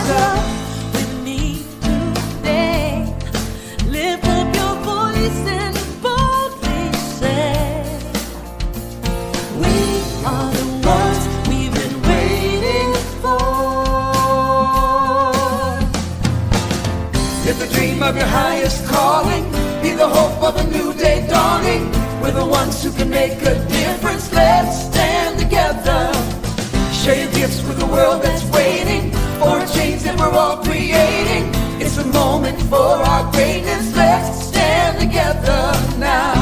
together with me today. Lift up your voice and boldly say, we are the ones we've been waiting for. If the dream of your highest calling be the hope of a new day dawning, we're the ones who can make a difference. Let's stand together. Share your gifts with the world that's waiting for a change that we're all creating. It's a moment for our greatness. Let's stand together now.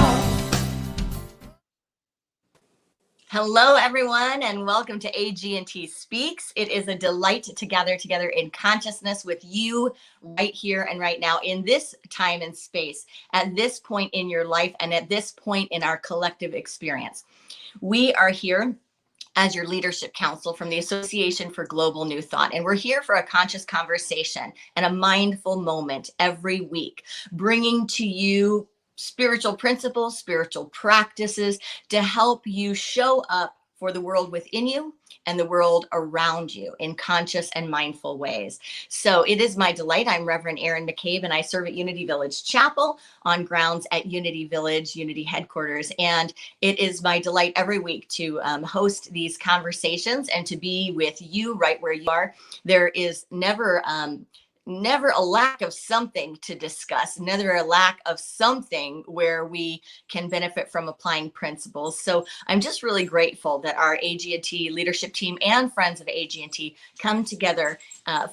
Hello, everyone, and welcome to AGNT Speaks. It is a delight to gather together in consciousness with you right here and right now in this time and space, at this point in your life and at this point in our collective experience. We are here as your leadership council from the Association for Global New Thought. And we're here for a conscious conversation and a mindful moment every week, bringing to you spiritual principles, spiritual practices to help you show up for the world within you and the world around you in conscious and mindful ways. So it is my delight. I'm Rev Erin McCabe, and I serve at Unity Village Chapel on grounds at Unity Village, Unity headquarters. And it is my delight every week to host these conversations and to be with you right where you are. There is never a lack of something to discuss, never a lack of something where we can benefit from applying principles. So I'm just really grateful that our AGNT leadership team and friends of AGNT come together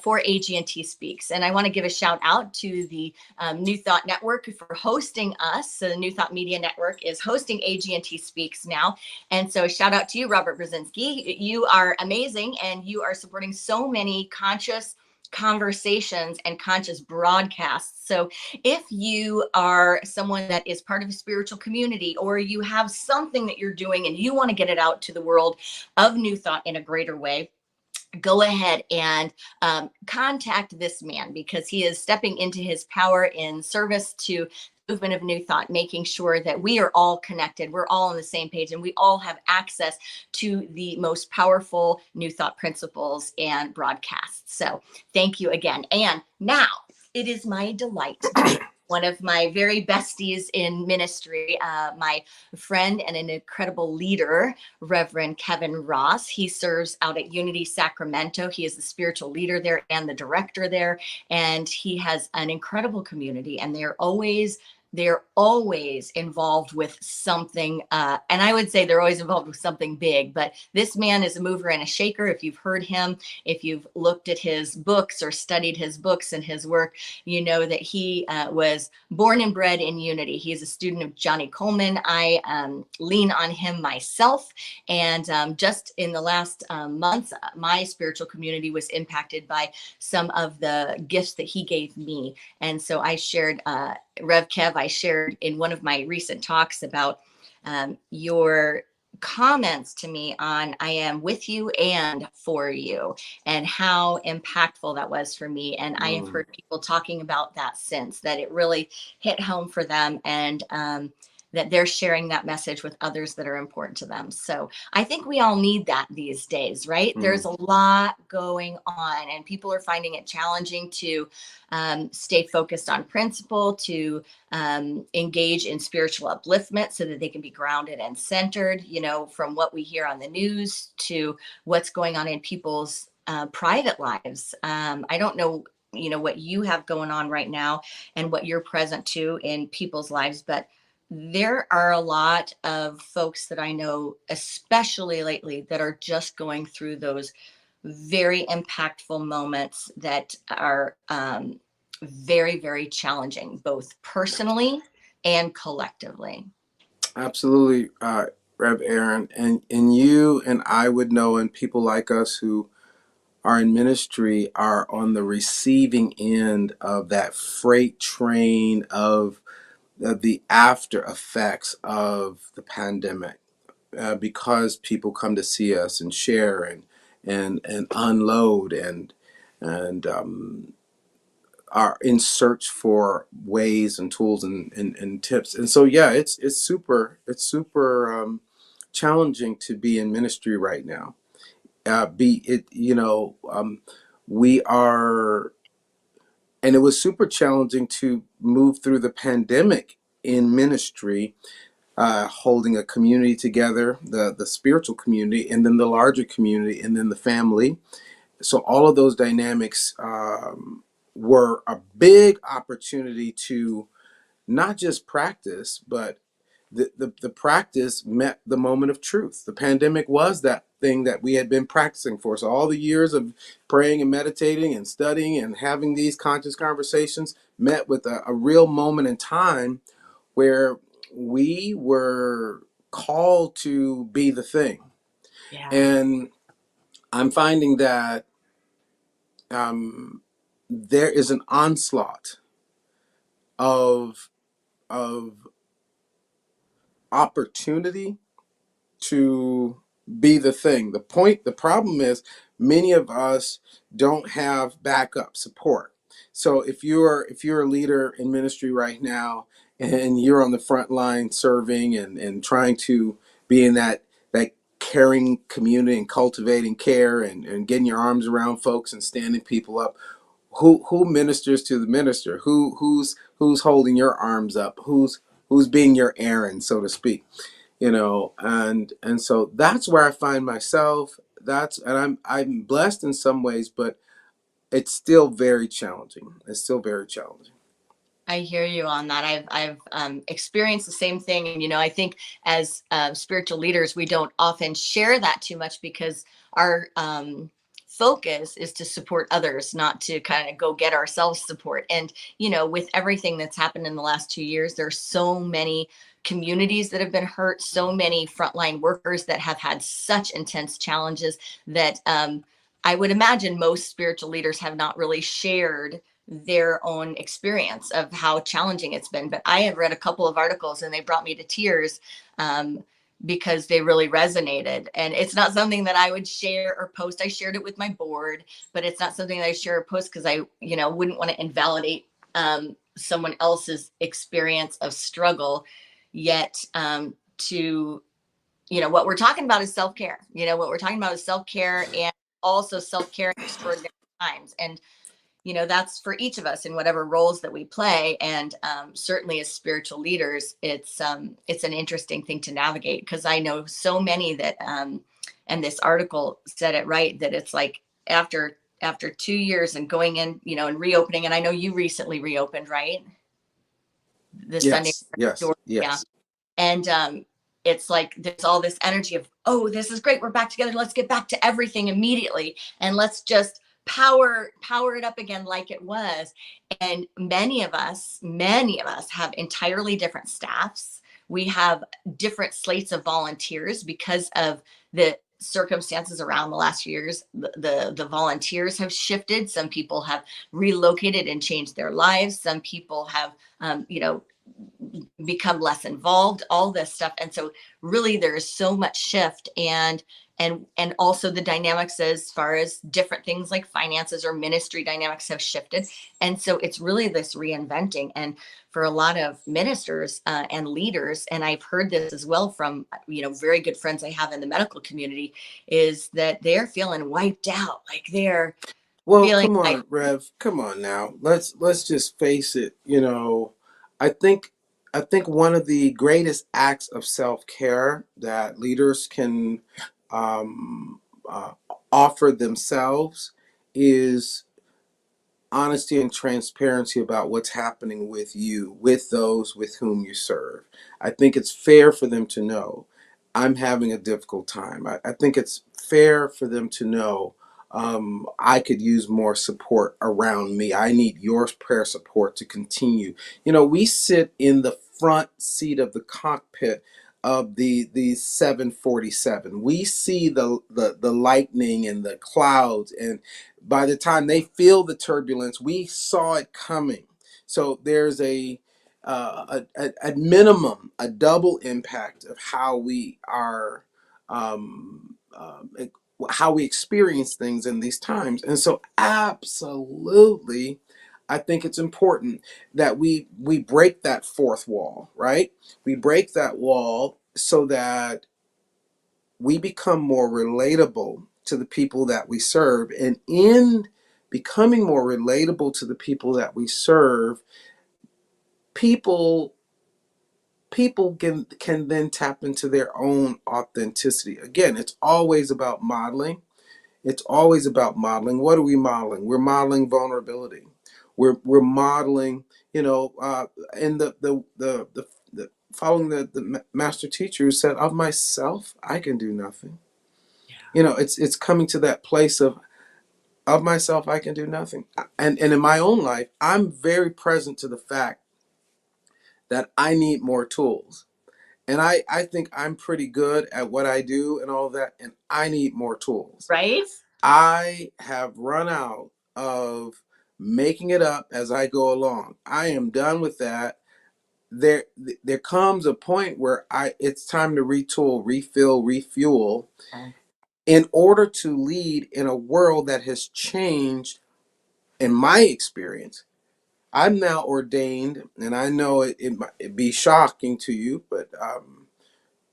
for AGNT Speaks. And I want to give a shout out to the New Thought Network for hosting us. So the New Thought Media Network is hosting AGNT Speaks now. And so shout out to you, Robert Brzezinski. You are amazing, and you are supporting so many conscious conversations and conscious broadcasts. So if you are someone that is part of a spiritual community, or you have something that you're doing and you want to get it out to the world of New Thought in a greater way, go ahead and contact this man, because he is stepping into his power in service to movement of New Thought, making sure that we are all connected, we're all on the same page, and we all have access to the most powerful New Thought principles and broadcasts. So thank you again. And now it is my delight to be one of my very besties in ministry, my friend and an incredible leader, Reverend Kitrell Ross. He serves out at Unity Sacramento. He is the spiritual leader there and the director there. And he has an incredible community, and they're always involved with something, and I would say they're always involved with something big, but this man is a mover and a shaker. If you've heard him, if you've looked at his books or studied his books and his work, you know that he was born and bred in Unity. He is a student of Johnny Coleman. I lean on him myself, and just in the last months, my spiritual community was impacted by some of the gifts that he gave me. And so I shared Rev Kev, I shared in one of my recent talks about your comments to me on I am with you and for you, and how impactful that was for me. And I have heard people talking about that since, that it really hit home for them, and that they're sharing that message with others that are important to them. So I think we all need that these days, right? There's a lot going on, and people are finding it challenging to stay focused on principle, to engage in spiritual upliftment so that they can be grounded and centered, you know, from what we hear on the news to what's going on in people's private lives. I don't know, you know, what you have going on right now and what you're present to in people's lives, but there are a lot of folks that I know, especially lately, that are just going through those very impactful moments that are very, very challenging, both personally and collectively. Absolutely, Rev Erin. And you and I would know, and people like us who are in ministry are on the receiving end of that freight train of the after effects of the pandemic, because people come to see us and share and unload and are in search for ways and tools and tips. And so yeah, it's super challenging to be in ministry right now. We are, and it was super challenging to move through the pandemic in ministry, holding a community together, the spiritual community, and then the larger community, and then the family. So all of those dynamics were a big opportunity to not just practice, but the practice met the moment of truth. The pandemic was that thing that we had been practicing for. So all the years of praying and meditating and studying and having these conscious conversations met with a real moment in time where we were called to be the thing. Yeah. And I'm finding that there is an onslaught of of opportunity to be the thing. The problem is many of us don't have backup support. So if you're a leader in ministry right now and you're on the front line serving and trying to be in that caring community and cultivating care and getting your arms around folks and standing people up, who ministers to the minister? Who's holding your arms up? Who's being your Aaron, so to speak? And so that's where I find myself. I'm blessed in some ways, but it's still very challenging. It's still very challenging. I hear you on that. I've experienced the same thing, and I think as spiritual leaders, we don't often share that too much because our focus is to support others, not to kind of go get ourselves support. And with everything that's happened in the last 2 years, there's so many communities that have been hurt, so many frontline workers that have had such intense challenges that I would imagine most spiritual leaders have not really shared their own experience of how challenging it's been. But I have read a couple of articles and they brought me to tears because they really resonated. And it's not something that I would share or post. I shared it with my board, but it's not something that I share or post because I, wouldn't want to invalidate someone else's experience of struggle. Yet what we're talking about is self-care. What we're talking about is self-care and also self-care in extraordinary times. And that's for each of us in whatever roles that we play. And certainly as spiritual leaders, it's an interesting thing to navigate because I know so many that, and this article said it right, that it's like after 2 years and going in, and reopening. And I know you recently reopened, right? The Sunday Yes, door. Yeah. yes. And it's like there's all this energy of, oh, this is great, we're back together, let's get back to everything immediately and let's just power it up again like it was. And many of us have entirely different staffs. We have different slates of volunteers because of the circumstances around the last few years. The volunteers have shifted. Some people have relocated and changed their lives. Some people have become less involved, all this stuff. And so really there's so much shift and also the dynamics as far as different things like finances or ministry dynamics have shifted. And so it's really this reinventing. And for a lot of ministers and leaders, and I've heard this as well from, very good friends I have in the medical community, is that they're feeling wiped out. Like they're Well, feeling come like, on, Rev. Come on now. Let's just face it. I think I think one of the greatest acts of self-care that leaders can um, uh, offer themselves is honesty and transparency about what's happening with you, with those with whom you serve. I think it's fair for them to know I'm having a difficult time. I think it's fair for them to know I could use more support around me. I need your prayer support to continue. We sit in the front seat of the cockpit of the 747. We see the lightning and the clouds, and by the time they feel the turbulence, we saw it coming. So there's at minimum a double impact of how we are um, um, how we experience things in these times. And so absolutely, I think it's important that we break that fourth wall, right? We break that wall so that we become more relatable to the people that we serve. And in becoming more relatable to the people that we serve, people can then tap into their own authenticity. Again, it's always about modeling. It's always about modeling. What are we modeling? We're modeling vulnerability. We're modeling, in the following the master teacher who said, "Of myself, I can do nothing." It's coming to that place of myself, I can do nothing. And in my own life, I'm very present to the fact that I need more tools. And I think I'm pretty good at what I do and all of that, and I need more tools. Right? I have run out of making it up as I go along. I am done with that. There comes a point where it's time to retool, refill, refuel in order to lead in a world that has changed. In my experience, I'm now ordained, and I know it might be shocking to you, but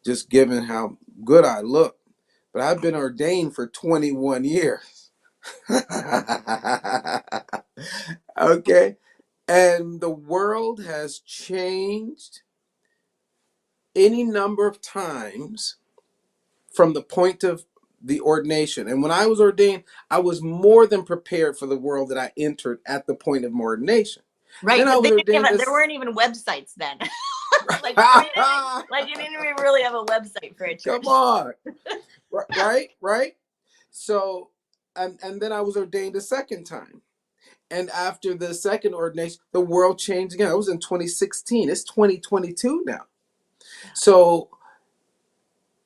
just given how good I look, but I've been ordained for 21 years. Okay. And the world has changed any number of times from the point of the ordination. And when I was ordained, I was more than prepared for the world that I entered at the point of ordination. Right. Then I But was ordained there weren't even websites then. Like you didn't even really have a website for a church. Come on. Right. So, and then I was ordained a second time. And after the second ordination, the world changed again. I was in 2016. It's 2022 now. So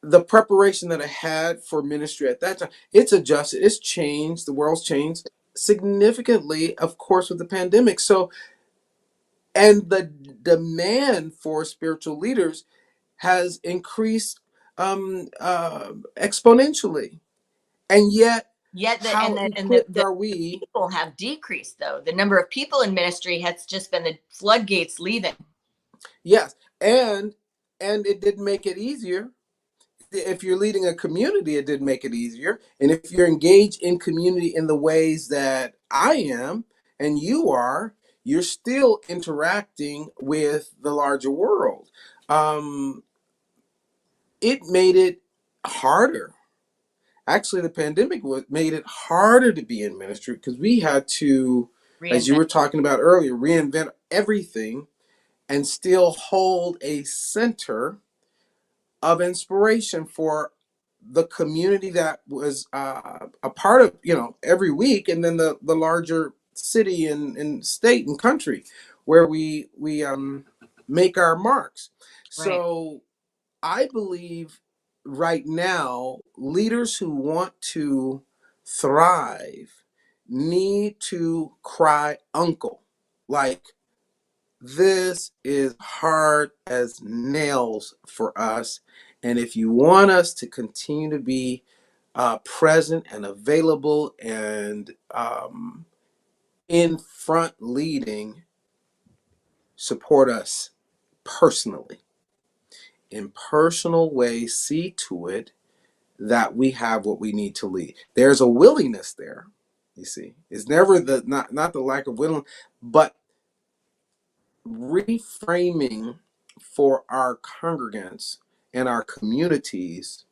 the preparation that I had for ministry at that time, it's adjusted, it's changed. The world's changed significantly, of course, with the pandemic. So, and the demand for spiritual leaders has increased exponentially. And yet, how equipped are we? People have decreased, though. The number of people in ministry has just been the floodgates leaving. Yes, and it didn't make it easier. If you're leading a community, it didn't make it easier. And if you're engaged in community in the ways that I am and you are, you're still interacting with the larger world. It made it harder. Actually, the pandemic made it harder to be in ministry because we had to, as you were talking about earlier, reinvent everything and still hold a center of inspiration for the community that was a part of, every week, and then the larger city and state and country where we make our marks. So I believe right now, leaders who want to thrive need to cry uncle. Like, this is hard as nails for us. And if you want us to continue to be present and available and in front leading, support us personally. In personal ways, see to it that we have what we need to lead. There's a willingness there, you see. It's never not the lack of willing, but reframing for our congregants and our communities,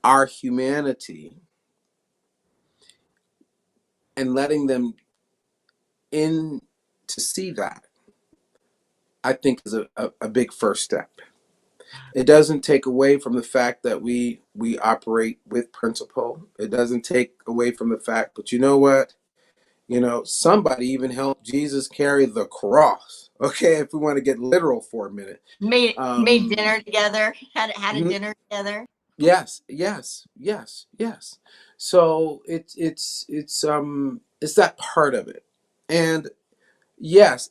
our humanity, and letting them in to see that, I think is a big first step. It doesn't take away from the fact that we operate with principle. It doesn't take away from the fact, but you know what? Somebody even helped Jesus carry the cross. Okay, if we want to get literal for a minute. Made dinner together, had a dinner together. Yes. So it's that part of it. And yes,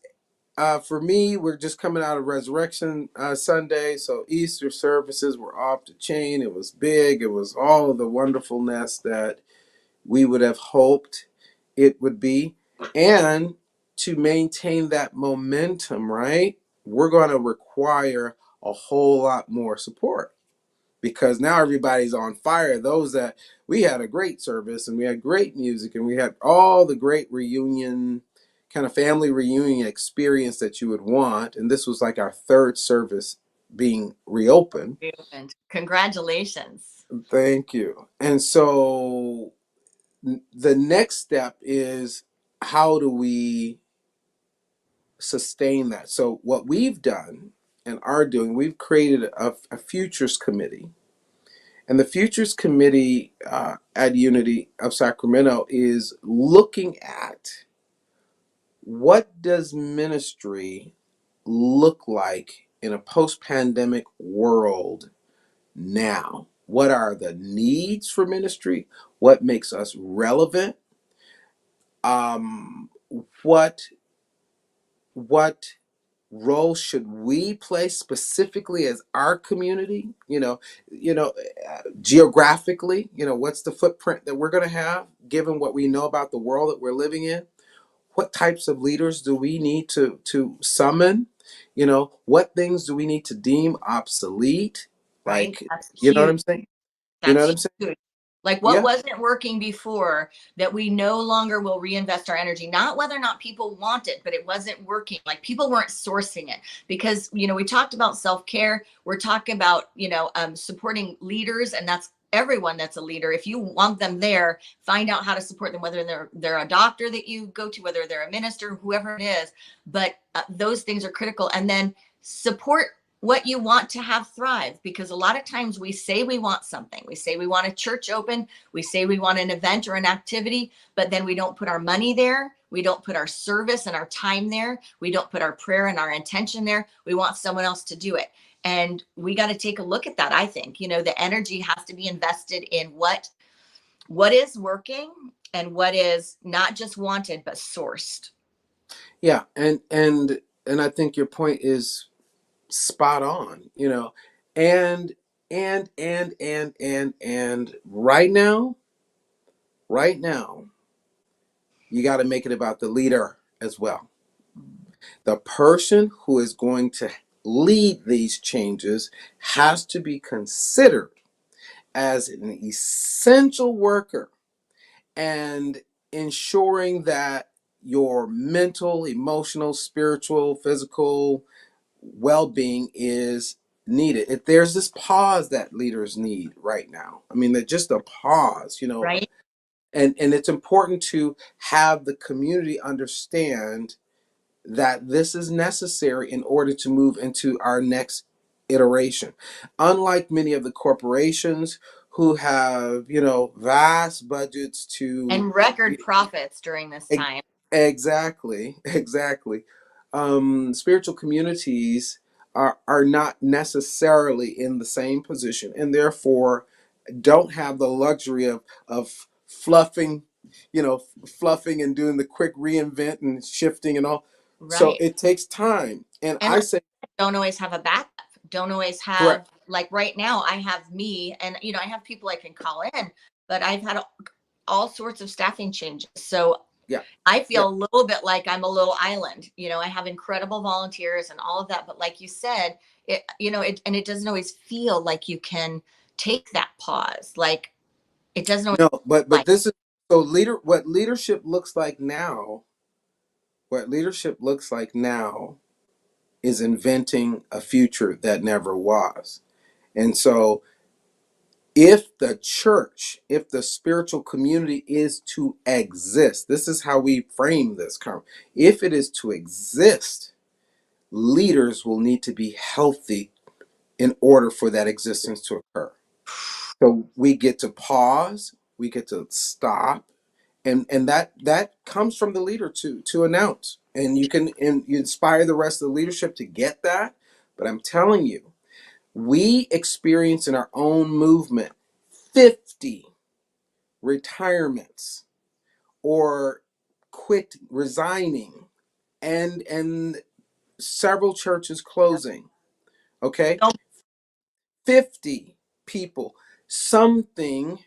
for me, we're just coming out of Resurrection Sunday, so Easter services were off the chain. It was big. It was all of the wonderfulness that we would have hoped it would be. And to maintain that momentum, right, we're going to require a whole lot more support. because now everybody's on fire. Those that we had a great service and we had great music and we had all the great reunion, kind of family reunion experience that you would want. And this was like our third service being reopened. And congratulations. Thank you. And so the next step is, how do we sustain that? So what we've done and are doing, we've created a futures committee. And the Futures Committee at Unity of Sacramento is looking at, what does ministry look like in a post-pandemic world now? What are the needs for ministry? What makes us relevant? Um, what what role should we play specifically as our community? Geographically, what's the footprint that we're going to have given what we know about the world that we're living in? What types of leaders do we need to summon? What things do we need to deem obsolete? Right? Like, That's you know what huge. I'm saying? You know what That's I'm saying? huge. Like what Yeah. wasn't working before that we no longer will reinvest our energy, not whether or not people want it, but it wasn't working. Like people weren't sourcing it because, we talked about self-care. We're talking about, supporting leaders, and that's everyone that's a leader. If you want them there, find out how to support them, whether they're a doctor that you go to, whether they're a minister, whoever it is. But those things are critical. And then support what you want to have thrive, because a lot of times we say we want something, we say we want a church open, we say we want an event or an activity, but then we don't put our money there, we don't put our service and our time there, we don't put our prayer and our intention there. We want someone else to do it, and we got to take a look at that. I think the energy has to be invested in what is working and what is not just wanted but sourced. Yeah, and I think your point is spot on, and and right now, you got to make it about the leader as well. The person who is going to lead these changes has to be considered as an essential worker, and ensuring that your mental, emotional, spiritual, physical well-being is needed. If there's this pause that leaders need right now, I mean, they're just a pause, Right. and it's important to have the community understand that this is necessary in order to move into our next iteration. Unlike many of the corporations who have, vast budgets to And record profits during this e- time. exactly. Spiritual communities are not necessarily in the same position, and therefore don't have the luxury of fluffing, fluffing and doing the quick reinvent and shifting and all. So Right. it takes time. And And I like, say, don't always have a backup, don't always correct. have, like right now I have me, and I have people I can call in, but I've had all sorts of staffing changes. So Yeah. I Yeah. feel a little bit like I'm a little island. I have incredible volunteers and all of that, but like you said, it doesn't always feel like you can take that pause. Like it doesn't always No, but like this is so what leadership looks like now is inventing a future that never was. And so if the spiritual community is to exist, this is how we frame this. If it is to exist, leaders will need to be healthy in order for that existence to occur. So we get to pause, we get to stop, and that comes from the leader to announce. And you inspire the rest of the leadership to get that. But I'm telling you, we experience in our own movement 50 retirements or resigning, and several churches closing. Okay, don't 50 people. Something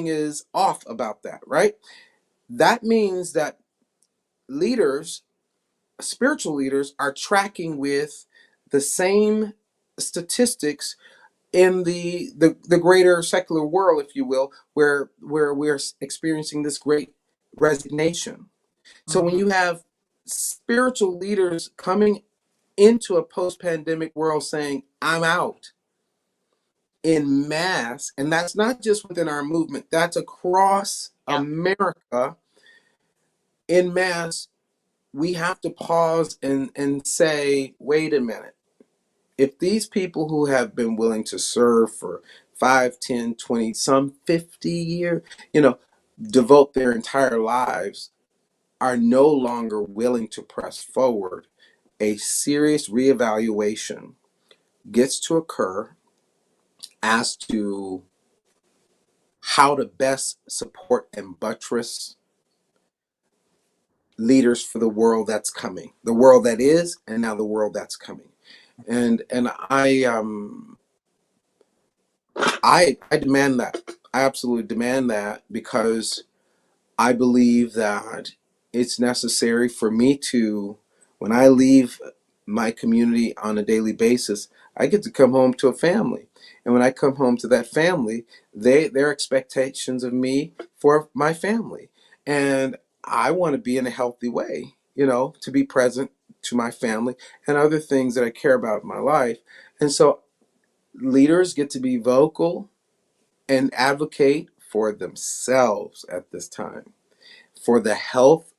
is off about that, right? That means that leaders, spiritual leaders, are tracking with the same statistics in the greater secular world, if you will, where we're experiencing this great resignation. So when Mhm. you have spiritual leaders coming into a post-pandemic world saying, I'm out in mass, and that's not just within our movement, that's across Yeah. America in mass, we have to pause and say, wait a minute. If these people who have been willing to serve for 5, 10, 20, some 50 years, devote their entire lives, are no longer willing to press forward, a serious reevaluation gets to occur as to how to best support and buttress leaders for the world that's coming, the world that is, and now the world that's coming. And I demand that. I absolutely demand that, because I believe that it's necessary for me to, when I leave my community on a daily basis, I get to come home to a family. And when I come home to that family, their expectations of me for my family. And I want to be in a healthy way, to be present to my family and other things that I care about in my life. And so leaders get to be vocal and advocate for themselves at this time, for the health,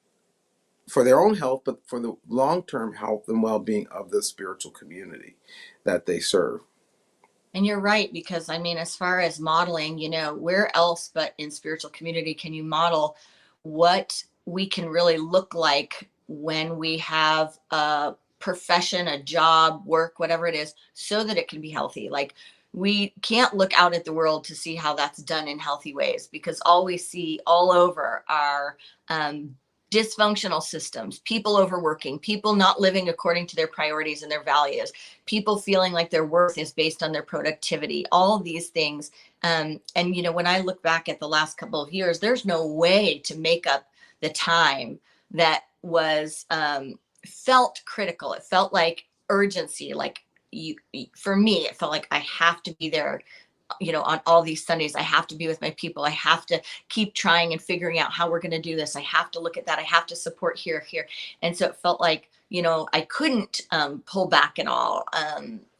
for their own health, but for the long-term health and well-being of the spiritual community that they serve. And you're right, because I mean, as far as modeling, where else but in spiritual community can you model what we can really look like when we have a profession, a job, work, whatever it is, so that it can be healthy? Like, we can't look out at the world to see how that's done in healthy ways, because all we see all over are dysfunctional systems, people overworking, people not living according to their priorities and their values, people feeling like their worth is based on their productivity, all of these things. And when I look back at the last couple of years, there's no way to make up the time that was felt critical. It felt like urgency. Like, for me, it felt like I have to be there, on all these Sundays. I have to be with my people. I have to keep trying and figuring out how we're going to do this. I have to look at that. I have to support here. And so it felt like, I couldn't pull back at all,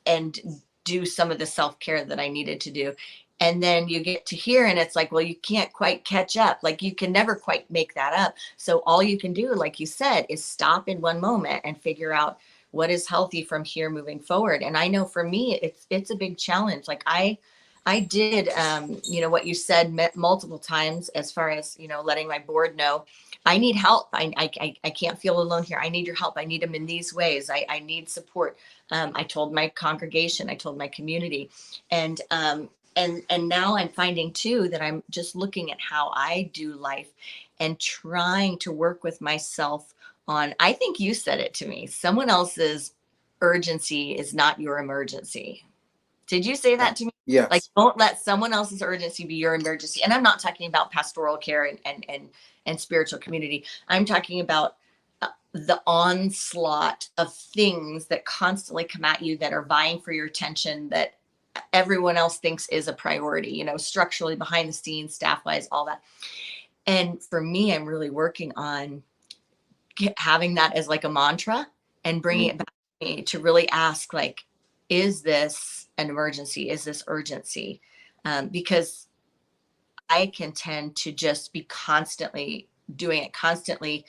and do some of the self-care that I needed to do. And then you get to here and it's like, well, you can't quite catch up. Like, you can never quite make that up. So all you can do, like you said, is stop in one moment and figure out what is healthy from here moving forward. And I know for me, it's a big challenge. Like, I did, what you said multiple times, as far as, letting my board know, I need help. I can't feel alone here. I need your help. I need them in these ways. I need support. I told my congregation, I told my community, and, and now I'm finding too that I'm just looking at how I do life and trying to work with myself on, I think you said it to me, someone else's urgency is not your emergency. Did you say that to me? Like, Yes. don't let someone else's urgency be your emergency. And I'm not talking about pastoral care and spiritual community. I'm talking about the onslaught of things that constantly come at you, that are vying for your attention, that everyone else thinks is a priority, structurally, behind the scenes, staff wise, all that. And for me, I'm really working on having that as like a mantra, and bringing it back to me to really ask, like, is this an emergency? Is this urgency? Because I can tend to just be constantly doing it, constantly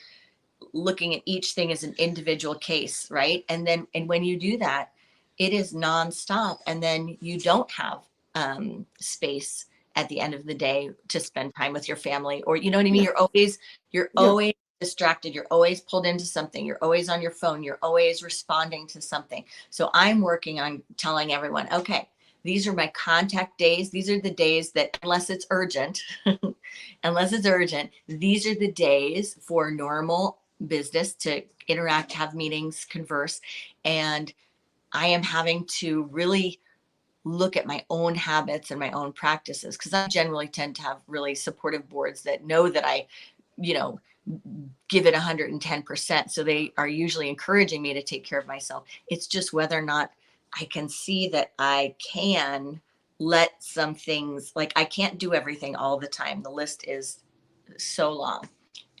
looking at each thing as an individual case, right? And when you do that, it is nonstop. And then you don't have space at the end of the day to spend time with your family, or, you know what I mean? Yeah. You're Yeah. always distracted. You're always pulled into something. You're always on your phone. You're always responding to something. So I'm working on telling everyone, okay, these are my contact days. These are the days that, unless it's urgent, these are the days for normal business to interact, have meetings, converse. And I am having to really look at my own habits and my own practices, because I generally tend to have really supportive boards that know that I, you know, give it 110%. So they are usually encouraging me to take care of myself. It's just whether or not I can see that I can let some things, like I can't do everything all the time. The list is so long.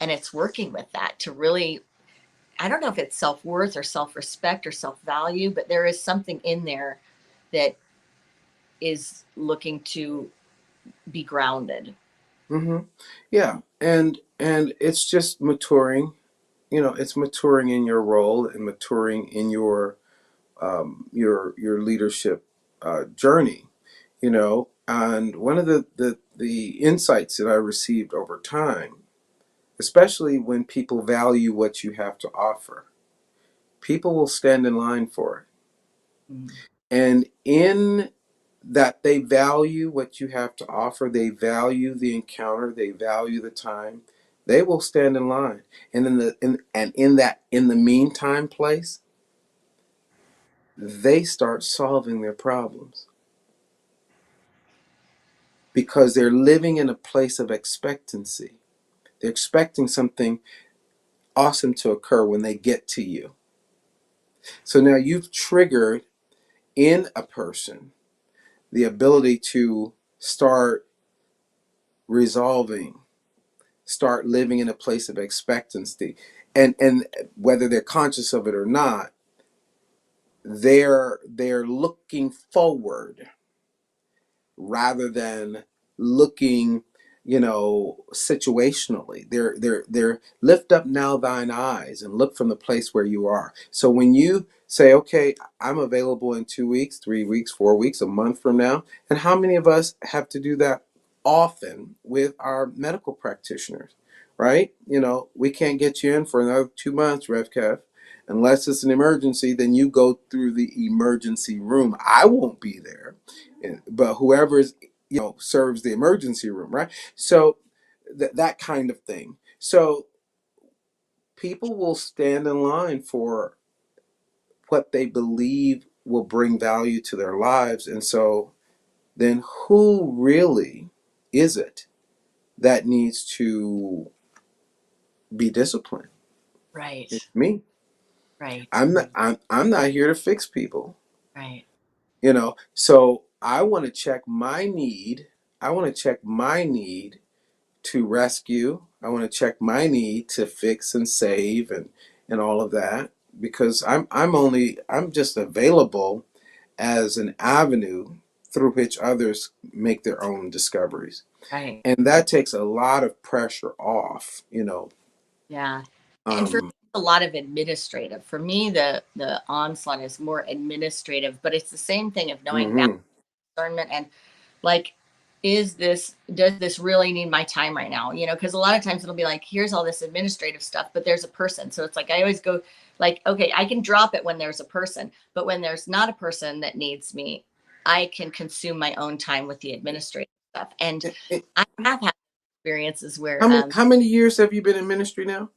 And it's working with that to really, I don't know if it's self-worth or self-respect or self-value, but there is something in there that is looking to be grounded. Hmm. Yeah, and it's just maturing. It's maturing in your role and maturing in your leadership journey. And one of the insights that I received over time, especially when people value what you have to offer, people will stand in line for it. Mm. And in that they value what you have to offer, they value the encounter, they value the time, they will stand in line. And in the meantime place, they start solving their problems because they're living in a place of expectancy. They're expecting something awesome to occur when they get to you. So now you've triggered in a person the ability to start resolving, start living in a place of expectancy. And whether they're conscious of it or not, they're looking forward rather than looking, situationally. They're lift up now thine eyes and look from the place where you are. So when you say, okay, I'm available in 2 weeks, 3 weeks, 4 weeks, a month from now, and how many of us have to do that often with our medical practitioners, right? We can't get you in for another 2 months, Rev Kev. Unless it's an emergency, then you go through the emergency room. I won't be there, but whoever's serves the emergency room, right? So that kind of thing. So people will stand in line for what they believe will bring value to their lives. And so then who really is it that needs to be disciplined? It's Right. me. Right. I'm not here to fix people. Right. So I want to check my need. I want to check my need to rescue. I want to check my need to fix and save and all of that, because I'm just available as an avenue through which others make their own discoveries. Right. And that takes a lot of pressure off. Yeah. And for me, Um, it's a lot of administrative. For me, the onslaught is more administrative, but it's the same thing of knowing balance, mhm. discernment, and like, does this really need my time right now? Because a lot of times it'll be like, here's all this administrative stuff, but there's a person. So it's like I always go like, okay, I can drop it when there's a person, but when there's not a person that needs me, I can consume my own time with the administrative stuff. And Eh, eh, I have had experiences where how many years have you been in ministry now?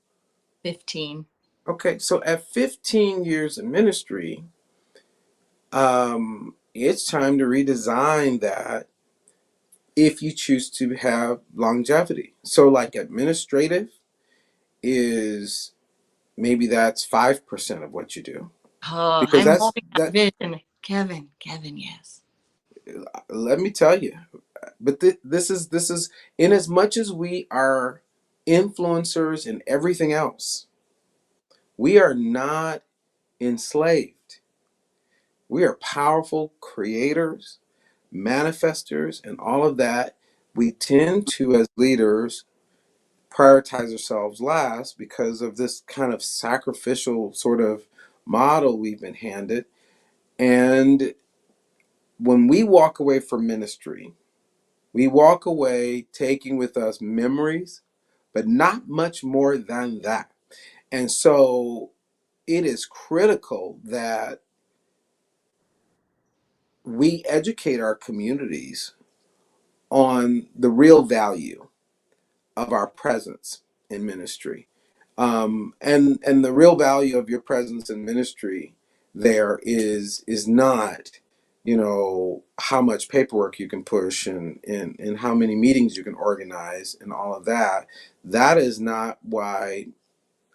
15. Okay, so at 15 years in ministry, it's time to redesign that if you choose to have longevity. So, like, administrative is maybe that's 5% of what you do, Oh, because I'm that's holding that that. vision. Kevin, yes. Let me tell you, but this is in as much as we are influencers and everything else, we are not enslaved. We are powerful creators, manifestors, and all of that. We tend to, as leaders, prioritize ourselves last because of this kind of sacrificial sort of model we've been handed. And when we walk away from ministry, we walk away taking with us memories, but not much more than that. And so it is critical that we educate our communities on the real value of our presence in ministry. And the real value of your presence in ministry there is not, how much paperwork you can push and how many meetings you can organize and all of that. That is not why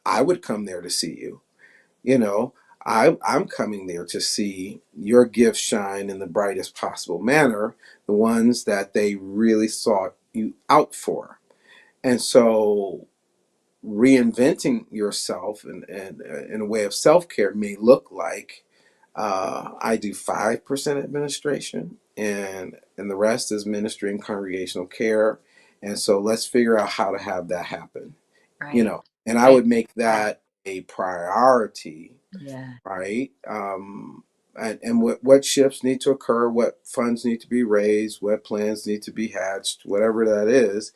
I would come there to see you. You know, I'm coming there to see your gifts shine in the brightest possible manner, the ones that they really sought you out for. And so reinventing yourself and in a way of self-care may look like I do 5% administration and the rest is ministry and congregational care. And so let's figure out how to have that happen, Right. and I Right. would make that a priority, Yeah. right? And what shifts need to occur, what funds need to be raised, what plans need to be hatched, whatever that is,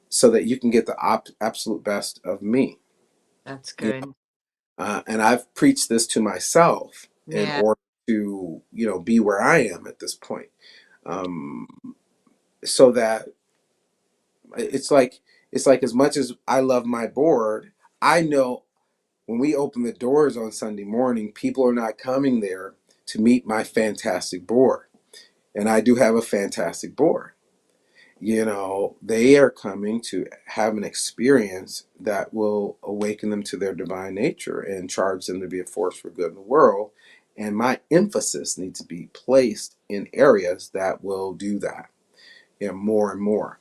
so that you can get the absolute best of me. That's You good. and I've preached this to myself in Yeah. order to, be where I am at this point. Um, so that it's like as much as I love my board, I know when we open the doors on Sunday morning, people are not coming there to meet my fantastic board. And I do have a fantastic board. They are coming to have an experience that will awaken them to their divine nature and charge them to be a force for good in the world. And my emphasis needs to be placed in areas that will do that, more and more.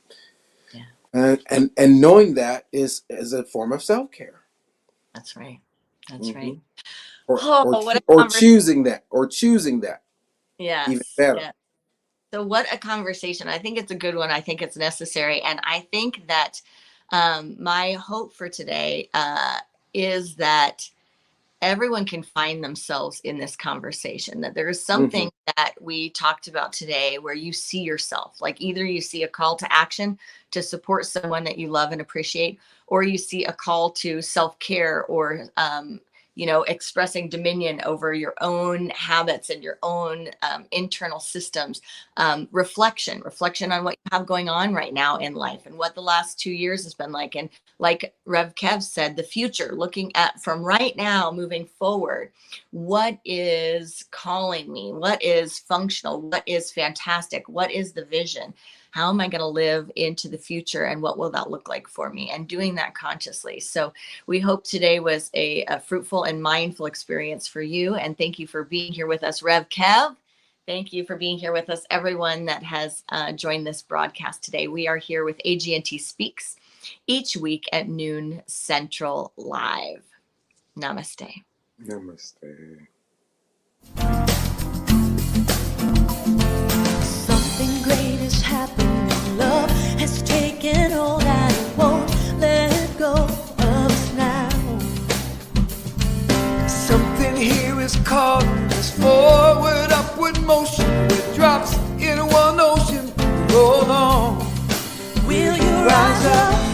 Yeah. And knowing that is a form of self-care. That's right. That's Hmm. right. Or, Oh, or, what a or conversation. choosing that even Yes. better. Yeah. So what a conversation. I think it's a good one. I think it's necessary. And I think that my hope for today is that everyone can find themselves in this conversation, that there is Hmm. something that we talked about today where you see yourself, like either you see a call to action to support someone that you love and appreciate, or you see a call to self-care or expressing dominion over your own habits and your own internal systems. Reflection on what you have going on right now in life and what the last 2 years has been like. And like Rev Kev said, the future, looking at from right now, moving forward, what is calling me? What is functional? What is fantastic? What is the vision? How am I going to live into the future? And what will that look like for me? And doing that consciously. So we hope today was a fruitful and mindful experience for you. And thank you for being here with us, Rev Kev. Thank you for being here with us, everyone that has joined this broadcast today. We are here with AGNT Speaks each week at noon Central Live. Namaste. Namaste. Something great is happening. Love has taken hold and it won't let go of us now. Something here is calling us forward, upward motion. With drops in one ocean, roll on. Will you rise up?